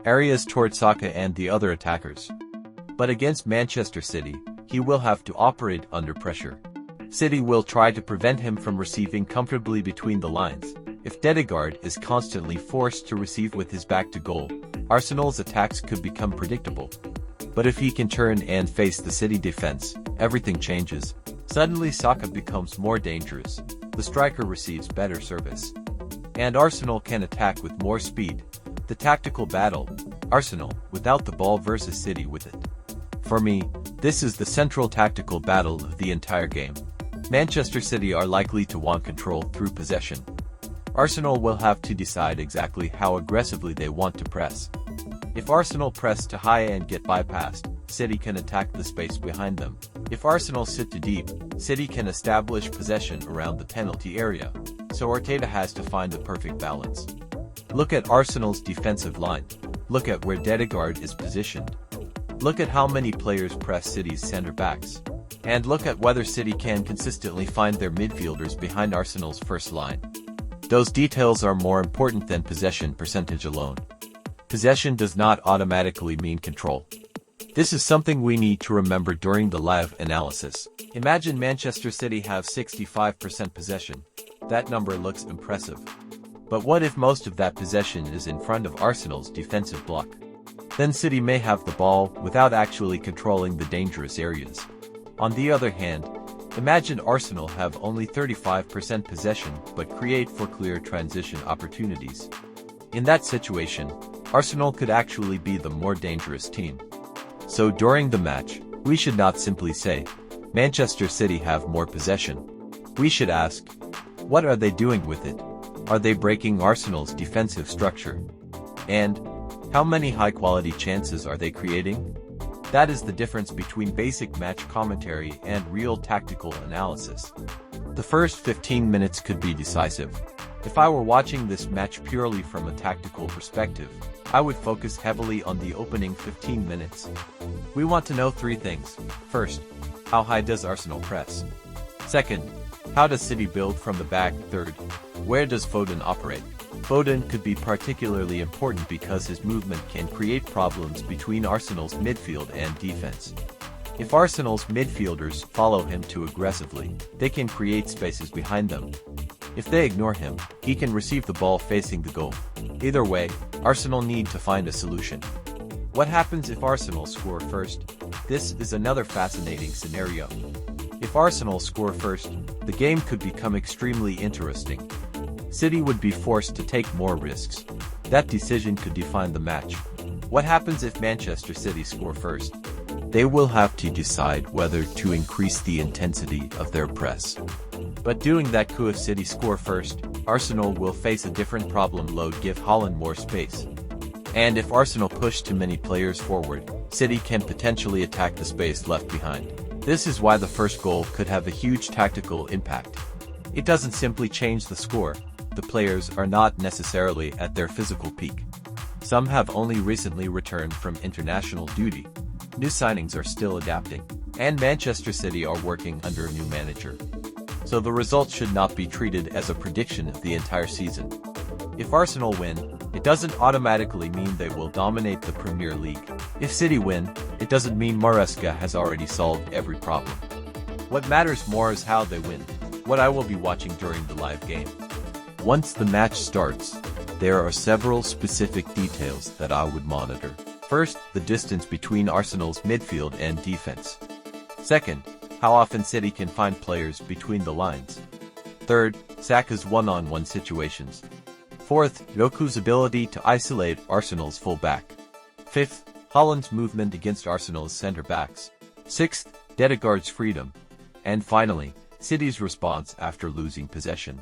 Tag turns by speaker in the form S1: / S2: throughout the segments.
S1: areas towards Saka and the other attackers. But against Manchester City, he will have to operate under pressure. City will try to prevent him from receiving comfortably between the lines. If Ødegaard is constantly forced to receive with his back to goal, Arsenal's attacks could become predictable. But if he can turn and face the City defense, everything changes. Suddenly Saka becomes more dangerous, the striker receives better service, and Arsenal can attack with more speed. The tactical battle, Arsenal without the ball versus City with it. For me, this is the central tactical battle of the entire game. Manchester City are likely to want control through possession. Arsenal will have to decide exactly how aggressively they want to press. If Arsenal press too high and get bypassed, City can attack the space behind them. If Arsenal sit too deep, City can establish possession around the penalty area. So Arteta has to find the perfect balance. Look at Arsenal's defensive line. Look at where Ødegaard is positioned. Look at how many players press City's centre-backs. And look at whether City can consistently find their midfielders behind Arsenal's first line. Those details are more important than possession percentage alone. Possession does not automatically mean control. This is something we need to remember during the live analysis. Imagine Manchester City have 65% possession. That number looks impressive. But what if most of that possession is in front of Arsenal's defensive block? Then City may have the ball without actually controlling the dangerous areas. On the other hand, imagine Arsenal have only 35% possession but create for clear transition opportunities. In that situation, Arsenal could actually be the more dangerous team. So during the match, we should not simply say, Manchester City have more possession. We should ask, what are they doing with it? Are they breaking Arsenal's defensive structure? And how many high-quality chances are they creating? That is the difference between basic match commentary and real tactical analysis. The first 15 minutes could be decisive. If I were watching this match purely from a tactical perspective, I would focus heavily on the opening 15 minutes. We want to know three things. First, how high does Arsenal press? Second, how does City build from the back? Third, where does Foden operate? Foden could be particularly important because his movement can create problems between Arsenal's midfield and defense. If Arsenal's midfielders follow him too aggressively, they can create spaces behind them. If they ignore him, he can receive the ball facing the goal. Either way, Arsenal need to find a solution. What happens if Arsenal score first? This is another fascinating scenario. If Arsenal score first, the game could become extremely interesting. City would be forced to take more risks. That decision could define the match. What happens if Manchester City score first? They will have to decide whether to increase the intensity of their press. But doing that could if City score first, Arsenal will face a different problem. Load give Haaland more space. And if Arsenal push too many players forward, City can potentially attack the space left behind. This is why the first goal could have a huge tactical impact. It doesn't simply change the score. The players are not necessarily at their physical peak. Some have only recently returned from international duty. New signings are still adapting, and Manchester City are working under a new manager. So the result should not be treated as a prediction of the entire season. If Arsenal win, it doesn't automatically mean they will dominate the Premier League. If City win, it doesn't mean Maresca has already solved every problem. What matters more is how they win, what I will be watching during the live game. Once the match starts, there are several specific details that I would monitor. First, the distance between Arsenal's midfield and defense. Second, how often City can find players between the lines. Third, Saka's one-on-one situations. Fourth, Doku's ability to isolate Arsenal's full-back. Fifth, Haaland's movement against Arsenal's centre-backs. Sixth, Ødegaard's freedom. And finally, City's response after losing possession.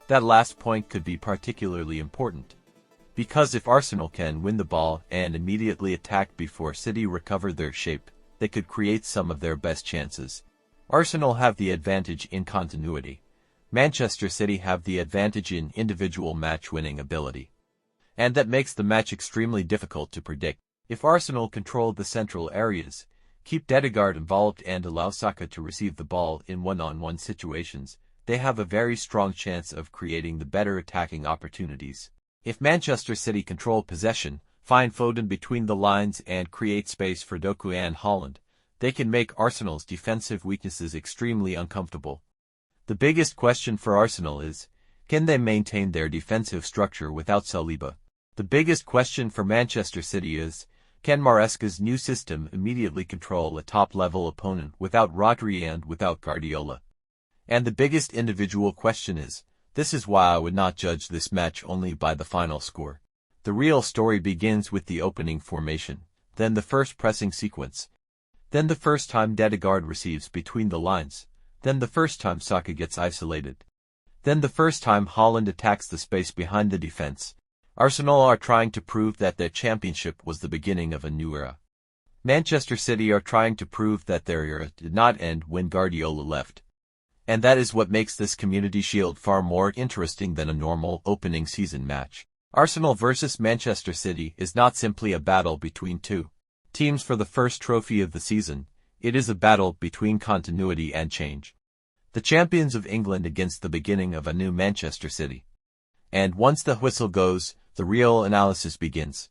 S1: That last point could be particularly important. Because if Arsenal can win the ball and immediately attack before City recover their shape, they could create some of their best chances. Arsenal have the advantage in continuity. Manchester City have the advantage in individual match-winning ability. And that makes the match extremely difficult to predict. If Arsenal control the central areas, keep Ødegaard involved and allow Saka to receive the ball in one-on-one situations, they have a very strong chance of creating the better attacking opportunities. If Manchester City control possession, find Foden between the lines and create space for Doku and Haaland, they can make Arsenal's defensive weaknesses extremely uncomfortable. The biggest question for Arsenal is, can they maintain their defensive structure without Saliba? The biggest question for Manchester City is, can Maresca's new system immediately control a top-level opponent without Rodri and without Guardiola? And the biggest individual question is, this is why I would not judge this match only by the final score. The real story begins with the opening formation, then the first pressing sequence, then the first time Odegaard receives between the lines, then the first time Saka gets isolated, then the first time Haaland attacks the space behind the defense. Arsenal are trying to prove that their championship was the beginning of a new era. Manchester City are trying to prove that their era did not end when Guardiola left. And that is what makes this Community Shield far more interesting than a normal opening season match. Arsenal versus Manchester City is not simply a battle between two teams for the first trophy of the season, it is a battle between continuity and change. The champions of England against the beginning of a new Manchester City. And once the whistle goes, the real analysis begins.